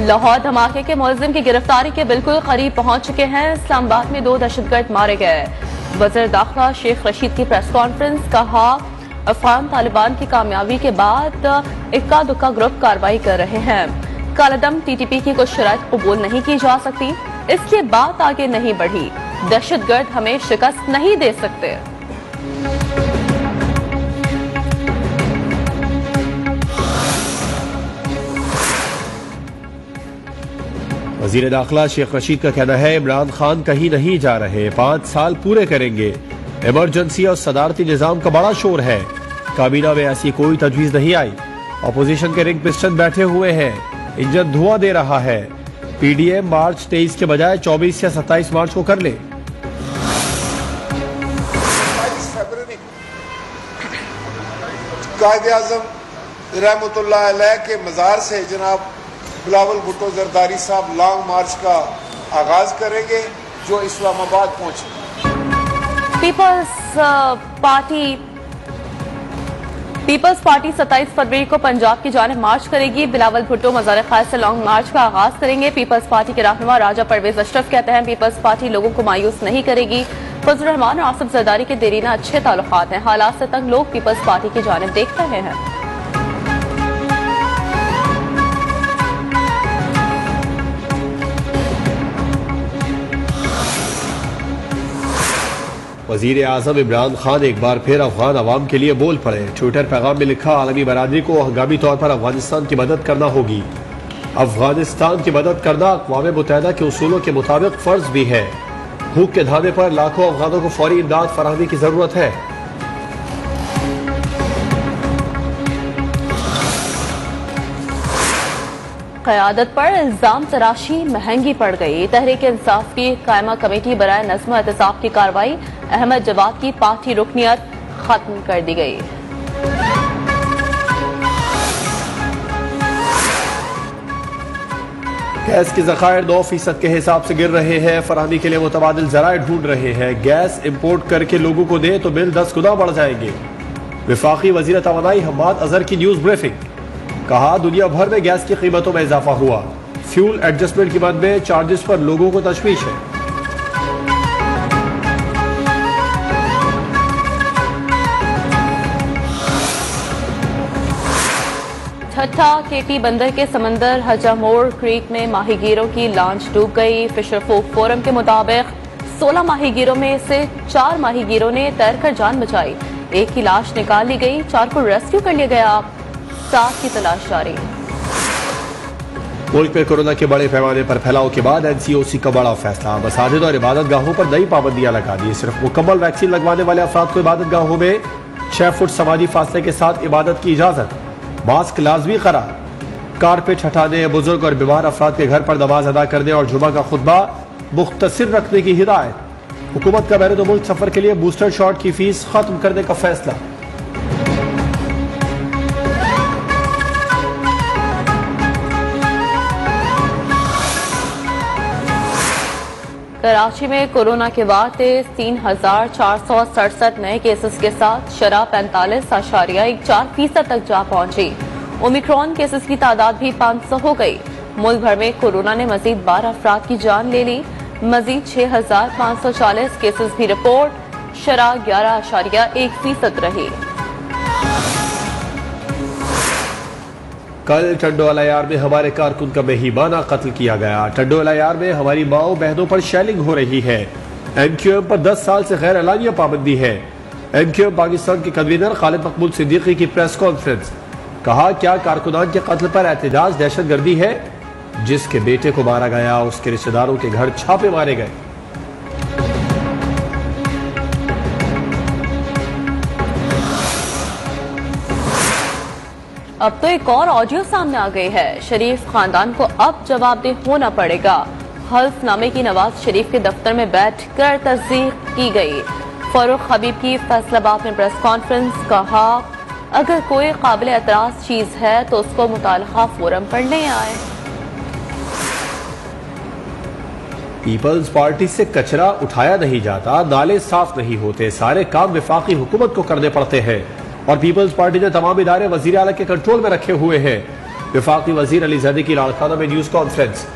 लाहौर धमाके के मुलजिम की गिरफ्तारी के बिल्कुल करीब पहुंच चुके हैं। इस्लामाबाद में 2 दहशतगर्द मारे गए। वज़ीर दाखिला शेख रशीद की प्रेस कॉन्फ्रेंस, कहा अफगान तालिबान की कामयाबी के बाद इक्का दुक्का ग्रुप कार्रवाई कर रहे हैं। कालादम TTP की कुछ शराइत कबूल नहीं की जा सकती, इसलिए बात आगे नहीं बढ़ी। दहशतगर्द हमें शिकस्त नहीं दे सकते। वजीर दाखिला शेख रशीद का कहना है इमरान खान कहीं नहीं जा रहे, 5 साल पूरे करेंगे। इमरजेंसी और सदारती निजाम का बड़ा शोर है। काबीना में ऐसी कोई तजवीज नहीं आई। अपोजिशन के रिंग पिस्टन बैठे हुए हैं, इंजन धुआं दे रहा है। PDM मार्च 23 के बजाय 24 या 27 मार्च को कर ले। 22 फरवरी कायद-ए-आज़म रहमतुल्लाह अलैह के मज़ार से जनाब बिलावल भुट्टो जरदारी साहब लॉन्ग मार्च का आगाज करेंगे, जो इस्लामाबाद पहुंचे। पीपल्स पार्टी 27 फरवरी को पंजाब की जानिब मार्च करेगी। बिलावल भुट्टो मज़ार ख़ास से लॉन्ग मार्च का आगाज करेंगे। पीपल्स पार्टी के रहनुमा राजा परवेज अशरफ कहते हैं पीपल्स पार्टी लोगों को मायूस नहीं करेगी। फजल रहमान और आसिफ जरदारी के देरीना अच्छे ताल्लुकात हैं। हालात से तंग लोग पीपल्स पार्टी की जानिब देख रहे हैं। वजीर आजम इमरान खान एक बार फिर अफगान अवाम के लिए बोल पड़े। ट्विटर पैगाम में लिखा, आलमी बरादरी को हंगामी तौर पर अफगानिस्तान की मदद करना होगी। अफगानिस्तान की मदद करना अक़वाम मुत्तहिदा के उसूलों के मुताबिक फर्ज भी है। भूख के धाबे पर लाखों अफगानों को फौरी इमदाद फराहमी की जरूरत है। क़यादत पर इल्जाम तराशी महंगी पड़ गई। तहरीक इंसाफ की कायमा कमेटी बराए नज़्म एहतसाब की कार्रवाई, अहमद जवाद की पार्टी रुकनियत खत्म कर दी गई। गैस के ज़खायर 2% के हिसाब से गिर रहे हैं। फराहमी के लिए मुतबादिल ज़राए ढूंढ रहे हैं। गैस इम्पोर्ट करके लोगों को दे तो बिल 10 गुना बढ़ जाएंगे। वफाकी वज़ीर तवानाई हम्माद अजहर की न्यूज ब्रीफिंग, कहा दुनिया भर में गैस की कीमतों में इजाफा हुआ। फ्यूल एडजस्टमेंट की मद में चार्जेस पर लोगों को तशवीश है। ठट्ठा KT बंदर के समंदर हजामोर क्रीक में माहीगीरों की लॉन्च डूब गई। फिशर फोक फोरम के मुताबिक 16 माहीगीरों में से 4 माहीगीरों ने तैरकर जान बचाई। एक की लाश निकाल ली गई, 4 को रेस्क्यू कर लिया गया। 7 की तलाश जारी। मुल्क में कोरोना के बड़े पैमाने पर फैलाव के बाद NCOC का बड़ा फैसला, मसाजिद और इबादत गाहों पर नई पाबंदियां लगा दी। सिर्फ मुकम्मल वैक्सीन लगवाने वाले अफराद को इबादत गाहों में 6 फुट समाजी फासले के साथ इबादत की इजाजत। मास्क लाजमी करार। कारपेट हटाने, बुजुर्ग और बीमार अफराद के घर पर नमाज अदा करने और जुमा का खुतबा मुख्तसिर रखने की हिदायत। हुकूमत का बैरून मुल्क सफर के लिए बूस्टर शॉट की फीस खत्म करने का फैसला। कराची में कोरोना के बाद 3,467 नए केसेस के साथ शरह 45.14% तक जा पहुंची। ओमिक्रॉन केसेस की तादाद भी 500 हो गई। मुल्क भर में कोरोना ने मजीद 12 अफराद की जान ले ली। मजीद 6,540 केसेस भी रिपोर्ट। शरह 11.1% रही। कल टंडो अलायार में हमारे कारकुन का मेहमाना कत्ल किया गया। टंडो अलायार में हमारी माओ बहनों पर शेलिंग हो रही है। MQM पर 10 साल से गैर एलानिया पाबंदी है। MQM पाकिस्तान के कन्वीनर खालिद मकबूल सिद्दीकी की प्रेस कॉन्फ्रेंस, कहा क्या कारकुनान के कत्ल पर एहतजाज दहशतगर्दी है? जिसके बेटे को मारा गया उसके रिश्तेदारों के घर छापे मारे गए। अब तो एक और ऑडियो सामने आ गई है। शरीफ खानदान को अब जवाबदेह होना पड़ेगा। हल्फनामे की नवाज शरीफ के दफ्तर में बैठकर तस्दीक की गई। फारूक हबीब की फैसलाबाद में प्रेस कॉन्फ्रेंस, कहा अगर कोई काबिल एतराज चीज है तो उसको मुताल्लिका फोरम पर ले आए। पीपल्स पार्टी से कचरा उठाया नहीं जाता, नाले साफ नहीं होते, सारे काम वफाकी हुकूमत को करने पड़ते हैं और पीपल्स पार्टी ने तमाम इदारे वजीर आला के कंट्रोल में रखे हुए हैं। वफाकी वजीर अली जरदारी की लाड़काना में न्यूज कॉन्फ्रेंस,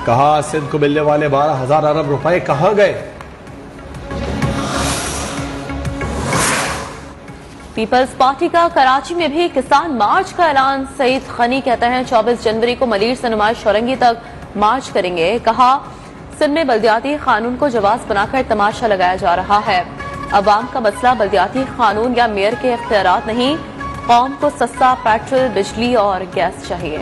कहा सिंध को मिलने वाले 12,000 अरब रुपए कहां गए। पीपल्स पार्टी का कराची में भी किसान मार्च का ऐलान। सईद खनी कहते हैं 24 जनवरी को मलीर से नुमाइश शौरंगी तक मार्च करेंगे। कहा सिंध में बल्दियाती कानून को जवाब बनाकर तमाशा लगाया जा रहा है। अवाम का मसला बल्दियाती कानून या मेयर के इख्तियारात नहीं, कौम को सस्ता पेट्रोल, बिजली और गैस चाहिए।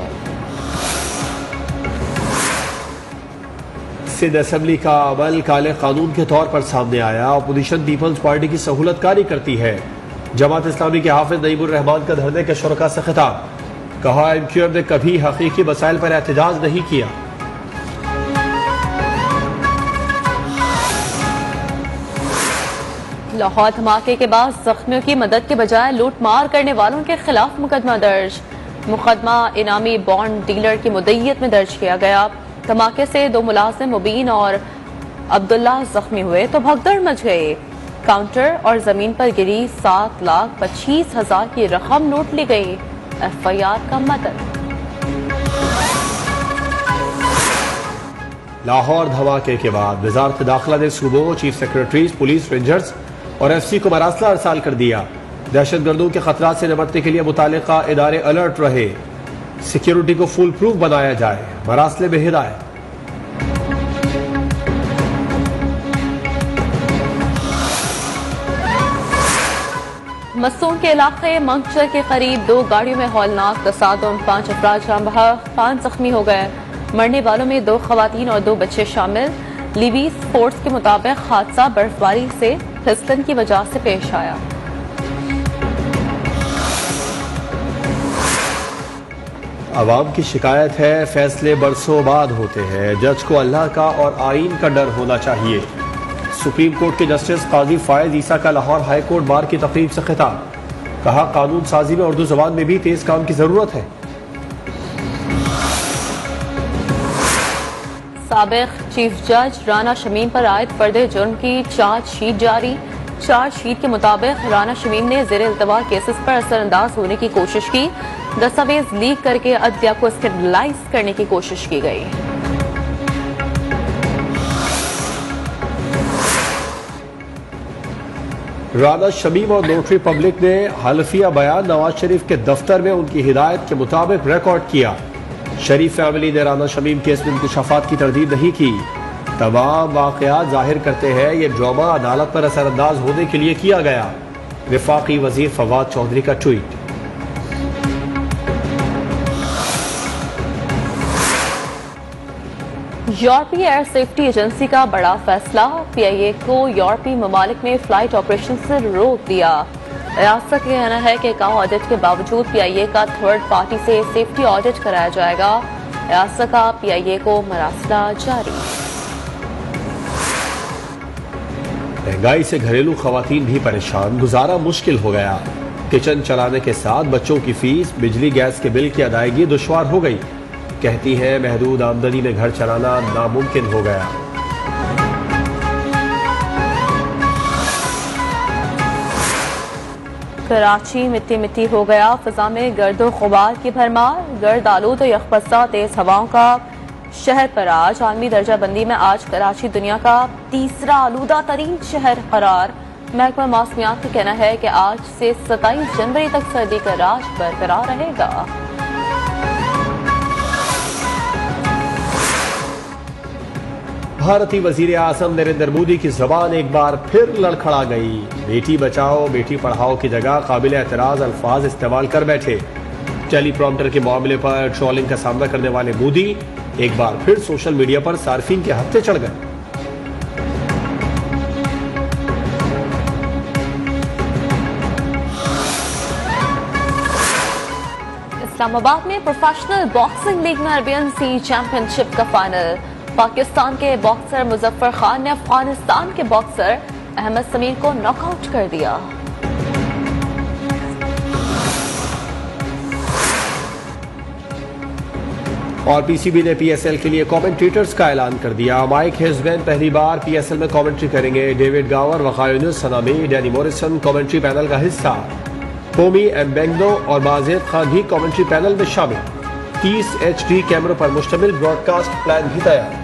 सिंध असेंबली का अमल काले कानून के तौर पर सामने आया। अपोजिशन पीपल्स पार्टी की सहूलतकारी करती है। जमात इस्लामी के हाफिज नईमुर रहमान का धरने के शुरका से खिताब, कहा MQM ने कभी हकीकी मसाइल पर एहतजाज नहीं किया। लाहौर धमाके के बाद जख्मियों की मदद के बजाय लूट मार करने वालों के खिलाफ मुकदमा दर्ज। मुकदमा इनामी बॉन्ड डीलर की मुद्दईयत में दर्ज किया गया। धमाके से 2 मुलाजिम मुबीन और अब्दुल्ला जख्मी हुए तो भगदड़ मच गई। काउंटर और जमीन पर गिरी 7,25,000 की रकम लूट ली गई। FIR का मतन। लाहौर धमाके के बाद वजारत दाखिला ने सूबों, चीफ सेक्रेटरीज, पुलिस, रेंजर्स और FC को मरासला अरसाल कर दिया। दहशतगर्दों के खतरात से निपटने के लिए मुतालिका इदारे अलर्ट रहे। सिक्योरिटी को फुल प्रूफ बनाया जाए, मरासले में हिदायत। मसून के इलाके मंगचर के करीब 2 गाड़ियों में हौलनाक तसादुम, 5 अफराद जान बहक, 5 जख्मी हो गए। मरने वालों में 2 खवातीन और 2 बच्चे शामिल। लिवीज फोर्स के मुताबिक हादसा बर्फबारी से फिसलन की वजह से पेश आया। आवाम की शिकायत है फैसले बरसों बाद होते हैं। जज को अल्लाह का और आईन का डर होना चाहिए। सुप्रीम कोर्ट के जस्टिस काजी फायज ईसा का लाहौर हाई कोर्ट बार की तकरीब से खिताब, कहा कानून साजी में उर्दू जबान में भी तेज काम की जरूरत है। साबिक चीफ जज राना शमीम पर आयद फर्दे जुर्म की चार्जशीट जारी। चार्जशीट के मुताबिक राना शमीम ने ज़ेर इल्तवा केसेस पर असरअंदाज होने की कोशिश की। दस्तावेज लीक करके अदलिया को स्कैंडलाइज करने की कोशिश की गई। राना शमीम और नोटरी पब्लिक ने हल्फिया बयान नवाज शरीफ के दफ्तर में उनकी हिदायत के मुताबिक रिकॉर्ड किया। शरीफ फैमिली ने राना शमीम केस में इंकशाफात की तरदीद नहीं की। तमाम वाकयात जाहिर करते हैं ये ड्रामा अदालत पर असरअंदाज होने के लिए किया गया। वफाकी वजीर फवाद चौधरी का ट्वीट। यूरोपीय एयर सेफ्टी एजेंसी का बड़ा फैसला, PIA को यूरोपीय ममालिक में फ्लाइट ऑपरेशन से रोक दिया। रियासत का कहना है कि का ऑडिट के बावजूद PIA का थर्ड पार्टी से सेफ्टी ऑडिट कराया जाएगा। रियासत का PIA को मरासला जारी। महंगाई से घरेलू खवातीन भी परेशान, गुजारा मुश्किल हो गया। किचन चलाने के साथ बच्चों की फीस, बिजली गैस के बिल की अदायगी दुश्वार हो गई। कहती है महदूद आमदनी में घर चलाना नामुमकिन हो गया। कराची मिट्टी मिट्टी हो गया। फिजा में गर्दो गुबार की भरमार, गर्द आलूद और यखबस्ता तेज हवाओं का शहर पर आज। आलमी दर्जा बंदी में आज कराची दुनिया का तीसरा आलूदा तरीन शहर करार। महकमा मौसमियात का कहना है कि आज से 27 जनवरी तक सर्दी का राज बरकरार रहेगा। भारतीय वजीर आजम नरेंद्र मोदी की जबान एक बार फिर लड़खड़ा गई। बेटी बचाओ बेटी पढ़ाओ की जगह काबिल एतराज अल्फाज इस्तेमाल कर बैठे। टेलीप्रॉम्प्टर के मामले पर ट्रोलिंग का सामना करने वाले मोदी एक बार फिर सोशल मीडिया पर सार्फिन के हत्थे चढ़ गए। इस्लामाबाद में प्रोफेशनल बॉक्सिंग लीग में अरबियन सी चैंपियनशिप का फाइनल। पाकिस्तान के बॉक्सर मुजफ्फर खान ने अफगानिस्तान के बॉक्सर अहमद समीर को नॉकआउट कर दिया। और PCB ने PSL के लिए कमेंटेटर्स का ऐलान कर दिया। माइक हिस्बैन पहली बार PSL में कमेंट्री करेंगे। David गावर, वकायुनुस सनामी, Danny Morrison commentary panel का हिस्सा। होमी एम्बेंगडो और माजिद खान भी कमेंट्री पैनल में शामिल। 30 HD कैमरों पर मुश्तमिल ब्रॉडकास्ट प्लान भी तैयार।